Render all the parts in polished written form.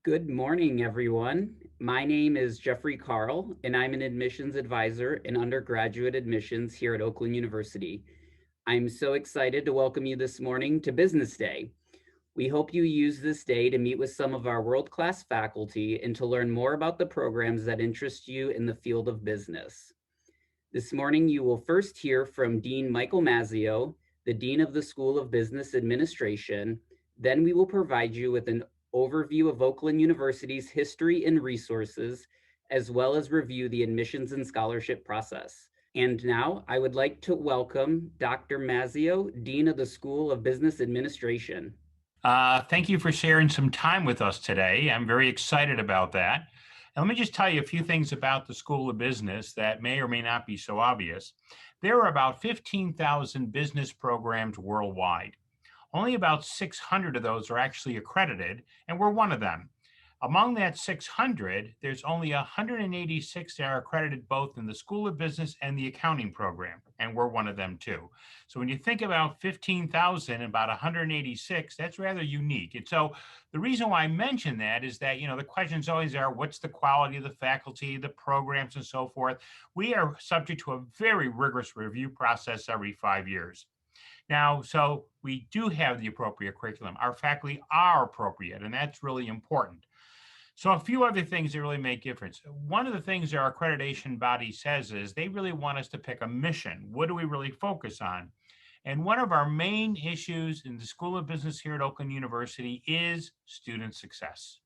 Good morning, everyone. My name is Jeffrey Carl, and I'm an admissions advisor in undergraduate admissions here at Oakland University. I'm so excited to welcome you this morning to Business Day. We hope you use this day to meet with some of our world-class faculty and to learn more about the programs that interest you in the field of business. This morning, you will first hear from Dean Michael Mazzio, the Dean of the School of Business Administration. Then we will provide you with an overview of Oakland University's history and resources, as well as review the admissions and scholarship process. And now I would like to welcome Dr. Mazzio, Dean of the School of Business Administration. Thank you for sharing some time with us today. I'm very excited about that. And let me just tell you a few things about the School of Business that may or may not be so obvious. There are about 15,000 business programs worldwide. Only about 600 of those are actually accredited, and we're one of them. Among that 600, there's only 186 that are accredited both in the School of Business and the accounting program, and we're one of them too. So when you think about 15,000 and about 186, that's rather unique. And so the reason why I mention that is that, the questions always are, what's the quality of the faculty, the programs, and so forth? We are subject to a very rigorous review process every 5 years. Now, so we do have the appropriate curriculum. Our faculty are appropriate, and that's really important. So a few other things that really make difference. One of the things our accreditation body says is they really want us to pick a mission. What do we really focus on? And one of our main issues in the School of Business here at Oakland University is student success.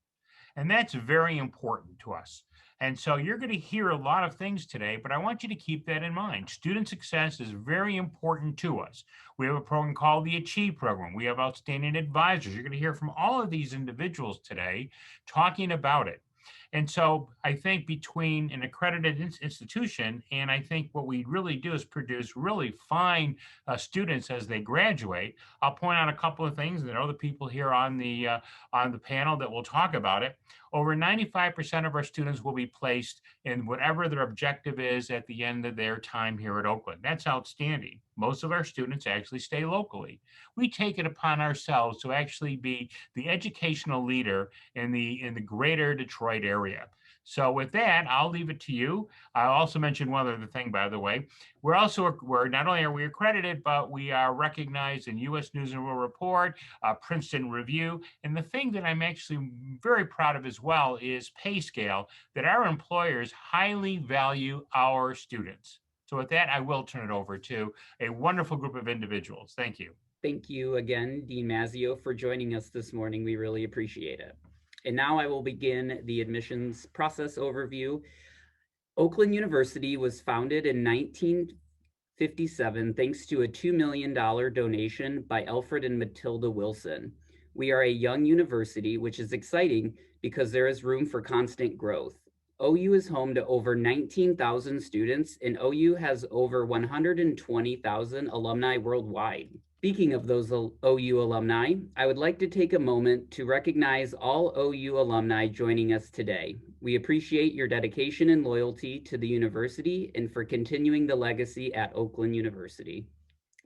And that's very important to us. And so you're going to hear a lot of things today, but I want you to keep that in mind. Student success is very important to us. We have a program called the Achieve Program. We have outstanding advisors. You're going to hear from all of these individuals today talking about it. And so I think between an accredited institution and I think what we really do is produce really fine students as they graduate. I'll point out a couple of things that other people here on the panel that will talk about it. Over 95% of our students will be placed in whatever their objective is at the end of their time here at Oakland. That's outstanding. Most of our students actually stay locally. We take it upon ourselves to actually be the educational leader in the greater Detroit area. So with that, I'll leave it to you. I'll also mention one other thing, by the way. We're not only are we accredited, but we are recognized in U.S. News and World Report, Princeton Review. And the thing that I'm actually very proud of as well is pay scale, that our employers highly value our students. So with that, I will turn it over to a wonderful group of individuals. Thank you. Thank you again, Dean Mazzio, for joining us this morning. We really appreciate it. And now I will begin the admissions process overview. Oakland University was founded in 1957 thanks to a $2 million donation by Alfred and Matilda Wilson. We are a young university, which is exciting because there is room for constant growth. OU is home to over 19,000 students, and OU has over 120,000 alumni worldwide. Speaking of those OU alumni, I would like to take a moment to recognize all OU alumni joining us today. We appreciate your dedication and loyalty to the university and for continuing the legacy at Oakland University.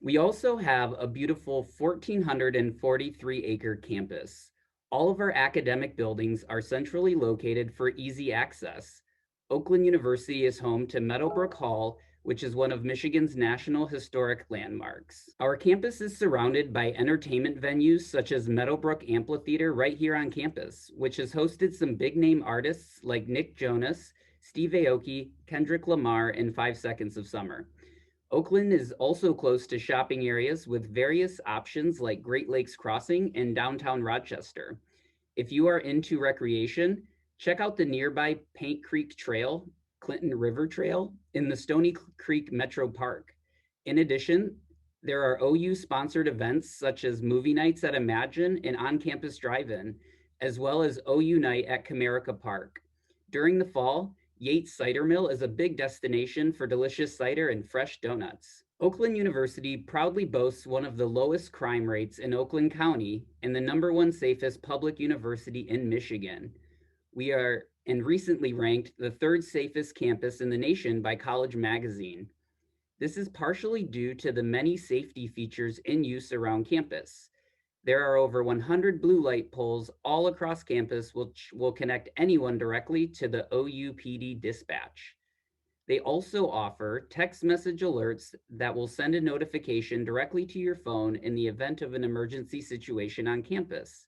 We also have a beautiful 1,443-acre campus. All of our academic buildings are centrally located for easy access. Oakland University is home to Meadowbrook Hall, which is one of Michigan's national historic landmarks. Our campus is surrounded by entertainment venues such as Meadowbrook Amphitheater right here on campus, which has hosted some big-name artists like Nick Jonas, Steve Aoki, Kendrick Lamar, and 5 Seconds of Summer. Oakland is also close to shopping areas with various options like Great Lakes Crossing and downtown Rochester. If you are into recreation, check out the nearby Paint Creek Trail, Clinton River Trail, in the Stony Creek Metro Park. In addition, there are OU-sponsored events such as movie nights at Imagine and on-campus drive-in, as well as OU Night at Comerica Park. During the fall, Yates Cider Mill is a big destination for delicious cider and fresh donuts. Oakland University proudly boasts one of the lowest crime rates in Oakland County and the #1 safest public university in Michigan. We are and recently ranked the 3rd safest campus in the nation by College Magazine. This is partially due to the many safety features in use around campus. There are over 100 blue light poles all across campus, which will connect anyone directly to the OUPD dispatch. They also offer text message alerts that will send a notification directly to your phone in the event of an emergency situation on campus.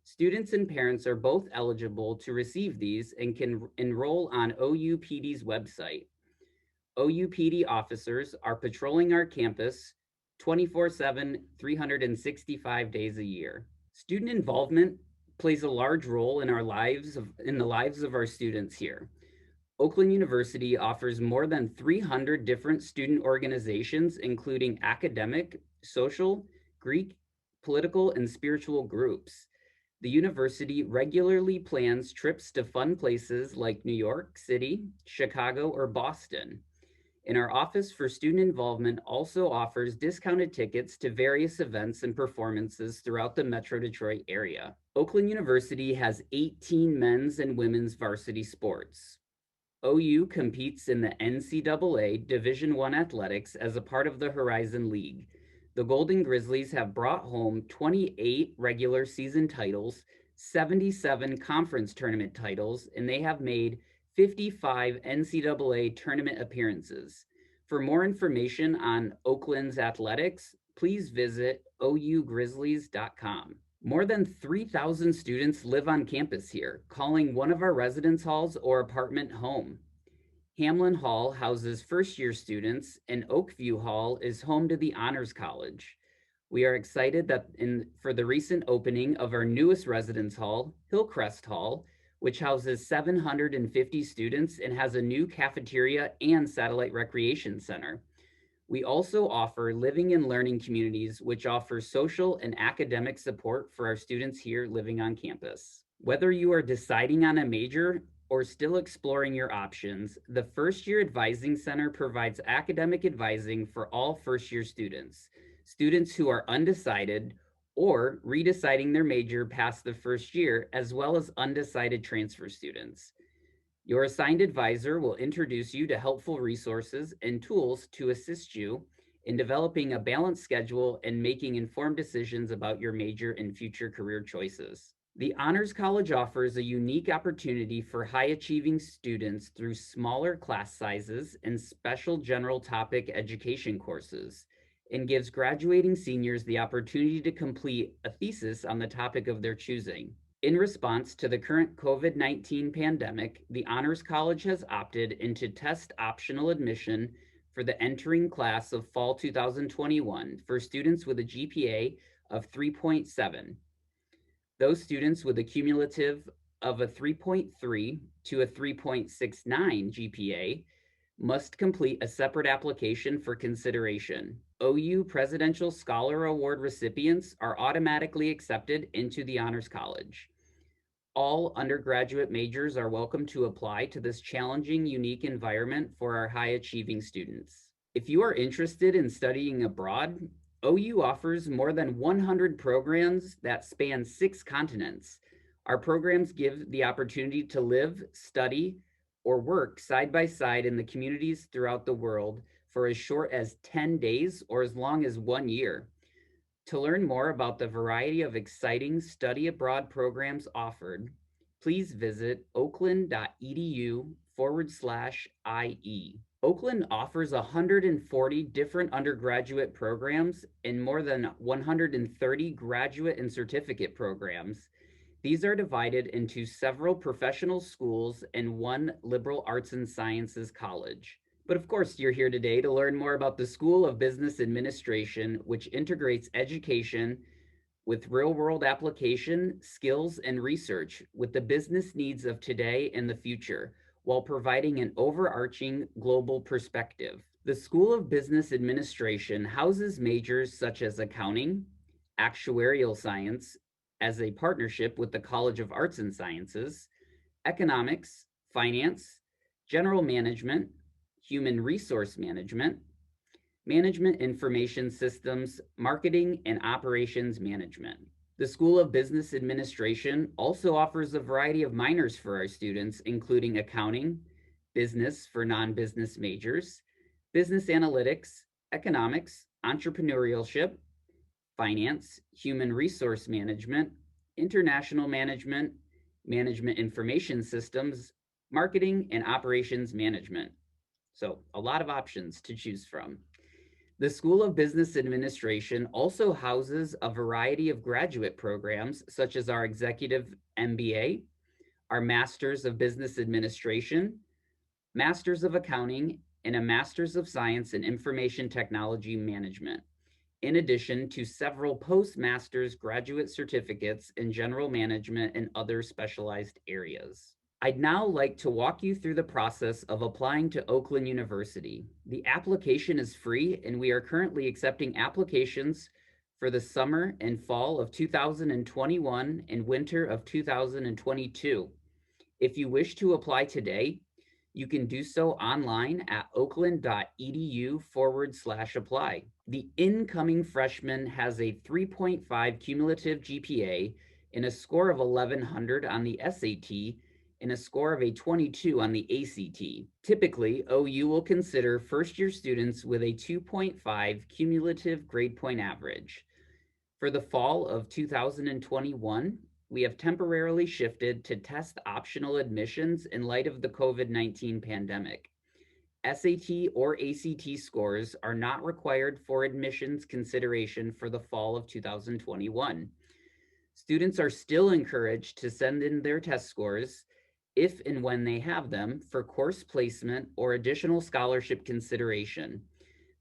Students and parents are both eligible to receive these and can enroll on OUPD's website. OUPD officers are patrolling our campus 24/7, 365 days a year. Student involvement plays a large role in the lives of our students here. Oakland University offers more than 300 different student organizations, including academic, social, Greek, political, and spiritual groups. The university regularly plans trips to fun places like New York City, Chicago, or Boston. And our Office for Student Involvement also offers discounted tickets to various events and performances throughout the Metro Detroit area. Oakland University has 18 men's and women's varsity sports. OU competes in the NCAA Division I athletics as a part of the Horizon League. The Golden Grizzlies have brought home 28 regular season titles, 77 conference tournament titles, and they have made 55 NCAA tournament appearances. For more information on Oakland's athletics, please visit ougrizzlies.com. More than 3,000 students live on campus here, calling one of our residence halls or apartment home. Hamlin Hall houses first-year students, and Oakview Hall is home to the Honors College. We are excited for the recent opening of our newest residence hall, Hillcrest Hall, which houses 750 students and has a new cafeteria and satellite recreation center. We also offer living and learning communities, which offer social and academic support for our students here living on campus. Whether you are deciding on a major or still exploring your options, the First Year Advising Center provides academic advising for all first-year students, students who are undecided or redeciding their major past the first year, as well as undecided transfer students. Your assigned advisor will introduce you to helpful resources and tools to assist you in developing a balanced schedule and making informed decisions about your major and future career choices. The Honors College offers a unique opportunity for high achieving students through smaller class sizes and special general topic education courses, and gives graduating seniors the opportunity to complete a thesis on the topic of their choosing. In response to the current COVID-19 pandemic, the Honors College has opted into test optional admission for the entering class of fall 2021 for students with a GPA of 3.7. Those students with a cumulative of a 3.3 to a 3.69 GPA must complete a separate application for consideration. OU Presidential Scholar Award recipients are automatically accepted into the Honors College. All undergraduate majors are welcome to apply to this challenging, unique environment for our high achieving students. If you are interested in studying abroad, OU offers more than 100 programs that span 6 continents. Our programs give the opportunity to live, study, or work side by side in the communities throughout the world for as short as 10 days or as long as 1 year. To learn more about the variety of exciting study abroad programs offered, please visit oakland.edu/IE. Oakland offers 140 different undergraduate programs and more than 130 graduate and certificate programs. These are divided into several professional schools and one liberal arts and sciences college. But of course, you're here today to learn more about the School of Business Administration, which integrates education with real-world application, skills, and research with the business needs of today and the future, while providing an overarching global perspective. The School of Business Administration houses majors such as accounting, actuarial science, as a partnership with the College of Arts and Sciences, economics, finance, general management, human resource management, management information systems, marketing, and operations management. The School of Business Administration also offers a variety of minors for our students, including accounting, business for non-business majors, business analytics, economics, entrepreneurship, finance, human resource management, international management, management information systems, marketing, and operations management. So, a lot of options to choose from. The School of Business Administration also houses a variety of graduate programs, such as our Executive MBA, our Masters of Business Administration, Masters of Accounting, and a Masters of Science in Information Technology Management, in addition to several postmasters graduate certificates in general management and other specialized areas. I'd now like to walk you through the process of applying to Oakland University. The application is free, and we are currently accepting applications for the summer and fall of 2021 and winter of 2022. If you wish to apply today, you can do so online at oakland.edu/apply. The incoming freshman has a 3.5 cumulative GPA and a score of 1100 on the SAT and a score of a 22 on the ACT. Typically, OU will consider first-year students with a 2.5 cumulative grade point average. For the fall of 2021, we have temporarily shifted to test optional admissions in light of the COVID-19 pandemic. SAT or ACT scores are not required for admissions consideration for the fall of 2021. Students are still encouraged to send in their test scores if and when they have them for course placement or additional scholarship consideration.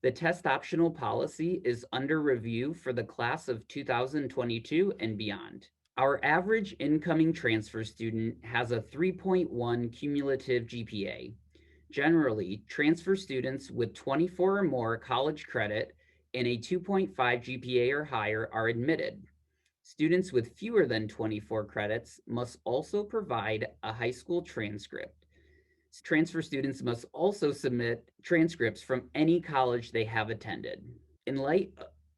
The test optional policy is under review for the class of 2022 and beyond. Our average incoming transfer student has a 3.1 cumulative GPA. Generally, transfer students with 24 or more college credit and a 2.5 GPA or higher are admitted. Students with fewer than 24 credits must also provide a high school transcript. Transfer students must also submit transcripts from any college they have attended. In light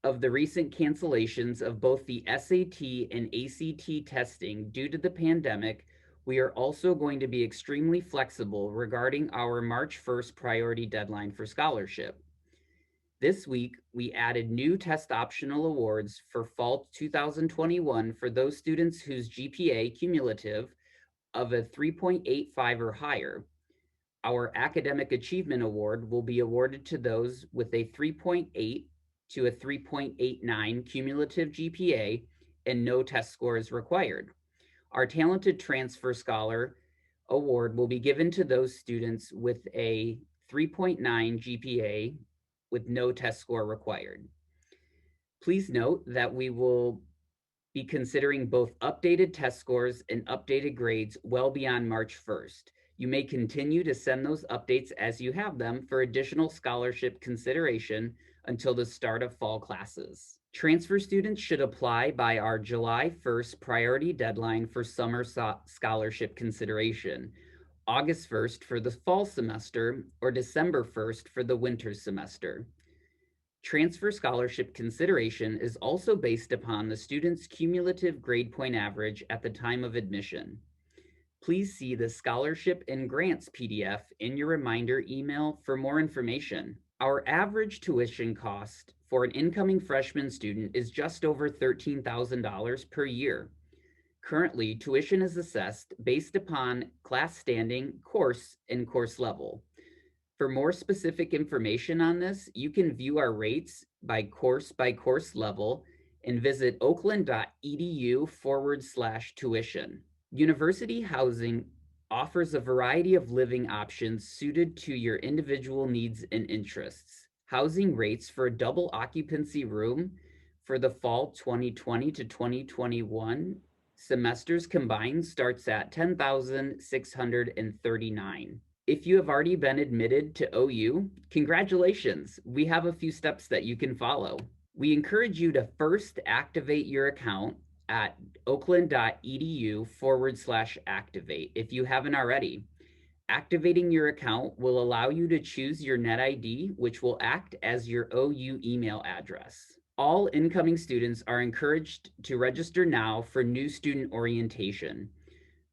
of the recent cancellations of both the SAT and ACT testing due to the pandemic, we are also going to be extremely flexible regarding our March 1st priority deadline for scholarship. This week, we added new test optional awards for fall 2021 for those students whose GPA cumulative of a 3.85 or higher. Our Academic Achievement Award will be awarded to those with a 3.8 to a 3.89 cumulative GPA and no test score is required. Our Talented Transfer Scholar Award will be given to those students with a 3.9 GPA with no test score required. Please note that we will be considering both updated test scores and updated grades well beyond March 1st. You may continue to send those updates as you have them for additional scholarship consideration until the start of fall classes. Transfer students should apply by our July 1st priority deadline for summer scholarship consideration, August 1st for the fall semester, or December 1st for the winter semester. Transfer scholarship consideration is also based upon the student's cumulative grade point average at the time of admission. Please see the Scholarship and Grants PDF in your reminder email for more information. Our average tuition cost for an incoming freshman student is just over $13,000 per year. Currently, tuition is assessed based upon class standing, course, and course level. For more specific information on this, you can view our rates by course level and visit oakland.edu/tuition. University housing offers a variety of living options suited to your individual needs and interests. Housing rates for a double occupancy room for the fall 2020 to 2021 semesters combined starts at $10,639. If you have already been admitted to OU, congratulations. We have a few steps that you can follow. We encourage you to first activate your account at oakland.edu/activate if you haven't already. Activating your account will allow you to choose your NetID, which will act as your OU email address. All incoming students are encouraged to register now for new student orientation.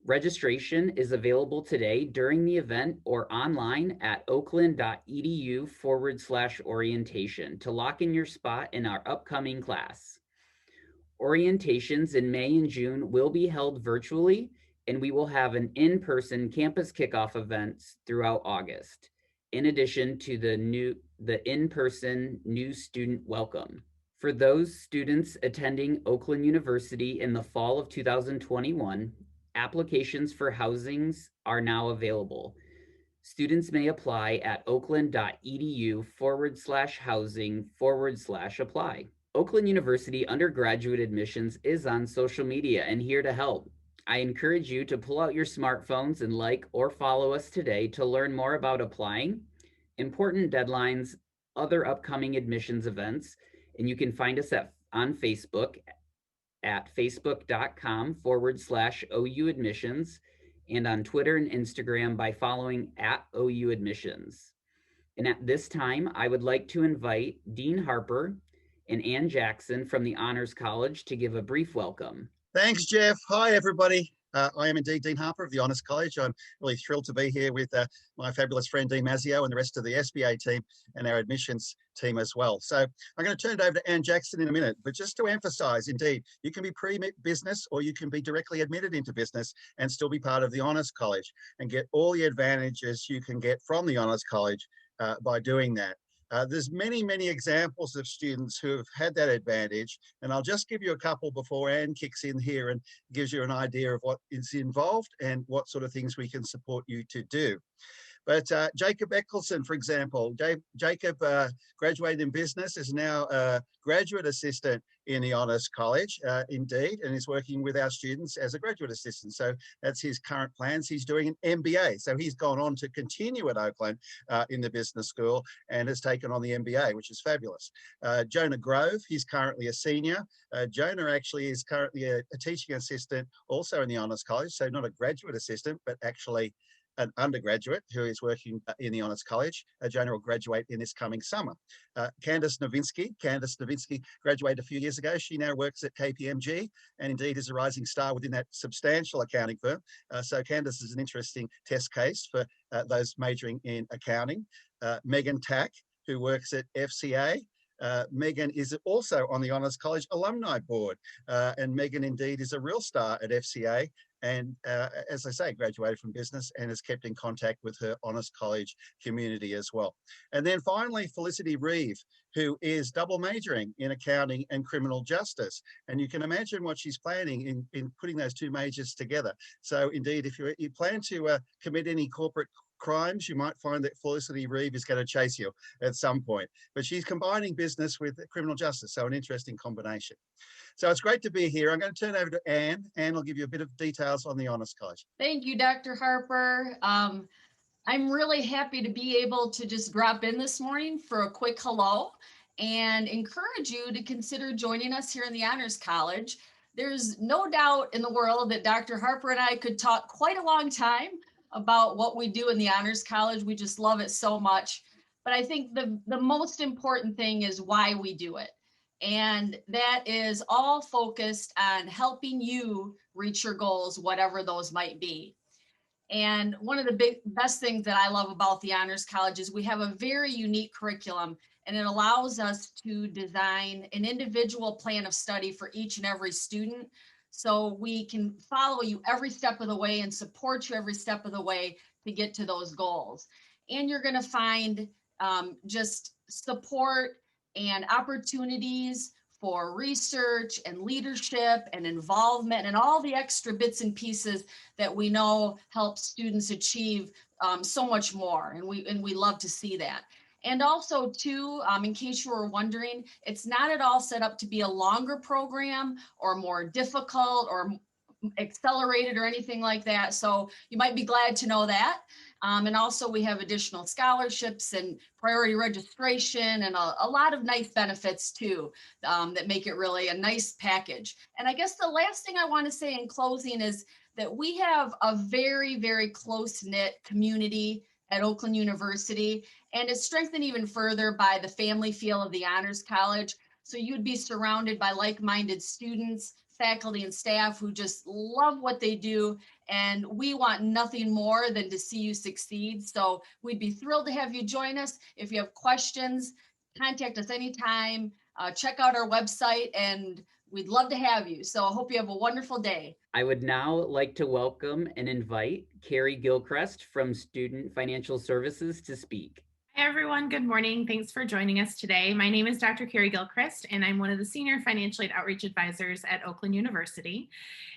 Registration is available today during the event or online at oakland.edu/orientation to lock in your spot in our upcoming class. Orientations in May and June will be held virtually, and we will have an in-person campus kickoff events throughout August, in addition to the in-person new student welcome. For those students attending Oakland University in the fall of 2021, applications for housings are now available. Students may apply at oakland.edu/housing/apply. Oakland University undergraduate admissions is on social media and here to help. I encourage you to pull out your smartphones and like or follow us today to learn more about applying, important deadlines, other upcoming admissions events, and you can find us on Facebook at facebook.com/OU admissions and on Twitter and Instagram by following at OU admissions. And at this time, I would like to invite Dean Harper and Ann Jackson from the Honors College to give a brief welcome. Thanks, Jeff. Hi, everybody. I am indeed Dean Harper of the Honors College. I'm really thrilled to be here with my fabulous friend Dean Mazzio and the rest of the SBA team and our admissions team as well. So I'm going to turn it over to Ann Jackson in a minute, but just to emphasize, indeed, you can be pre-business or you can be directly admitted into business and still be part of the Honors College and get all the advantages you can get from the Honors College by doing that. There's many examples of students who have had that advantage, and I'll just give you a couple before Anne kicks in here and gives you an idea of what is involved and what sort of things we can support you to do. But Jacob Eccleston, for example, Jacob graduated in business, is now a graduate assistant in the Honors College, indeed, and is working with our students as a graduate assistant. So that's his current plans. He's doing an MBA. So he's gone on to continue at Oakland in the business school and has taken on the MBA, which is fabulous. Jonah Grove, he's currently a senior. Jonah actually is currently a teaching assistant also in the Honors College. So not a graduate assistant, but actually an undergraduate who is working in the Honors College. Jonah will graduate in this coming summer. Candice Novinsky graduated a few years ago. She now works at KPMG and indeed is a rising star within that substantial accounting firm. So Candice is an interesting test case for those majoring in accounting. Megan Tack, who works at FCA. Megan is also on the Honors College Alumni Board, and Megan indeed is a real star at FCA. And as I say, graduated from business and has kept in contact with her Honors College community as well. And then finally, Felicity Reeve, who is double majoring in accounting and criminal justice. And you can imagine what she's planning in putting those two majors together. So indeed, if you plan to commit any corporate crimes, you might find that Felicity Reeve is going to chase you at some point. But she's combining business with criminal justice, so an interesting combination. So it's great to be here. I'm going to turn over to Anne. Anne will give you a bit of details on the Honors College. Thank you, Dr. Harper. I'm really happy to be able to just drop in this morning for a quick hello and encourage you to consider joining us here in the Honors College. There's no doubt in the world that Dr. Harper and I could talk quite a long time about what we do in the Honors College. We just love it so much. But I think the most important thing is why we do it. And that is all focused on helping you reach your goals, whatever those might be. And one of the best things that I love about the Honors College is we have a very unique curriculum, and it allows us to design an individual plan of study for each and every student. So we can follow you every step of the way and support you every step of the way to get to those goals. And you're going to find just support and opportunities for research and leadership and involvement and all the extra bits and pieces that we know help students achieve so much more. And we love to see that. And also too, in case you were wondering, it's not at all set up to be a longer program or more difficult or accelerated or anything like that. So you might be glad to know that. And also we have additional scholarships and priority registration and a lot of nice benefits too, that make it really a nice package. And I guess the last thing I want to say in closing is that we have a very close-knit community at Oakland University, and it's strengthened even further by the family feel of the Honors College. So you'd be surrounded by like-minded students, faculty, and staff who just love what they do, and we want nothing more than to see you succeed. So we'd be thrilled to have you join us. If you have questions, contact us anytime. Check out our website, and we'd love to have you. So I hope you have a wonderful day. I would now like to welcome and invite Carrie Gilchrist from Student Financial Services to speak. Hi, everyone. Good morning. Thanks for joining us today. My name is Dr. Carrie Gilchrist, and I'm one of the Senior Financial Aid Outreach Advisors at Oakland University.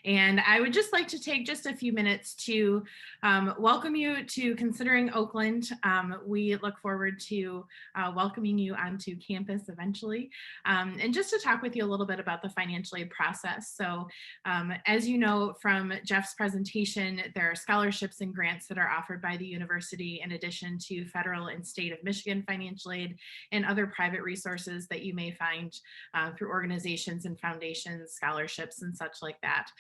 And I would just like to take just a few minutes to welcome you to Considering Oakland. We look forward to welcoming you onto campus eventually, and just to talk with you a little bit about the financial aid process. So as you know from Jeff's presentation, there are scholarships and grants that are offered by the university in addition to federal and state of Michigan financial aid and other private resources that you may find through organizations and foundations, scholarships, and such like that.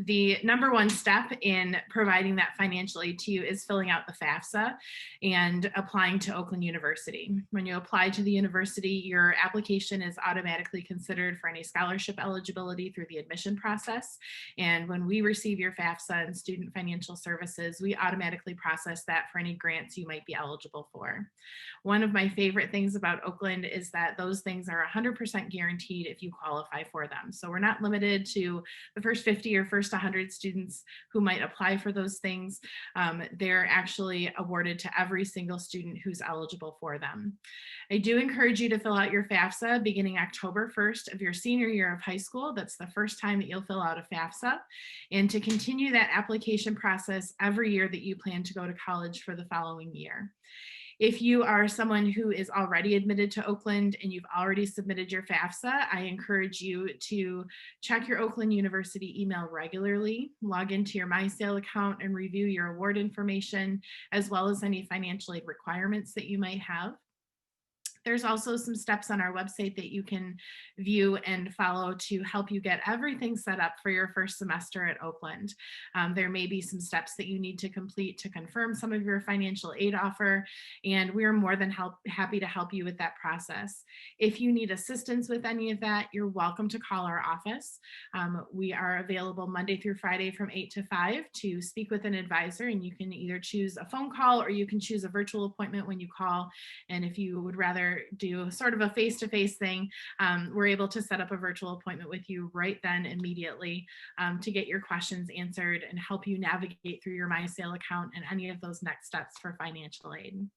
The number one step in providing that financial aid to you is filling out the FAFSA and applying to Oakland University. When you apply to the university, your application is automatically considered for any scholarship eligibility through the admission process. And when we receive your FAFSA and Student Financial Services, we automatically process that for any grants you might be eligible for. One of my favorite things about Oakland is that those things are 100% guaranteed if you qualify for them. So we're not limited to the first 50 or first 100 students who might apply for those things. They're actually awarded to every single student who's eligible for them. I do encourage you to fill out your FAFSA beginning October 1st of your senior year of high school. That's the first time that you'll fill out a FAFSA, and to continue that application process every year that you plan to go to college for the following year. If you are someone who is already admitted to Oakland and you've already submitted your FAFSA, I encourage you to check your Oakland University email regularly, log into your MySale account and review your award information, as well as any financial aid requirements that you might have. There's also some steps on our website that you can view and follow to help you get everything set up for your first semester at Oakland. There may be some steps that you need to complete to confirm some of your financial aid offer, and we're more than happy to help you with that process. If you need assistance with any of that, you're welcome to call our office. We are available Monday through Friday from 8 to 5 to speak with an advisor, and you can either choose a phone call or you can choose a virtual appointment when you call. And if you would rather do sort of a face-to-face thing, we're able to set up a virtual appointment with you right then immediately to get your questions answered and help you navigate through your MySale account and any of those next steps for financial aid.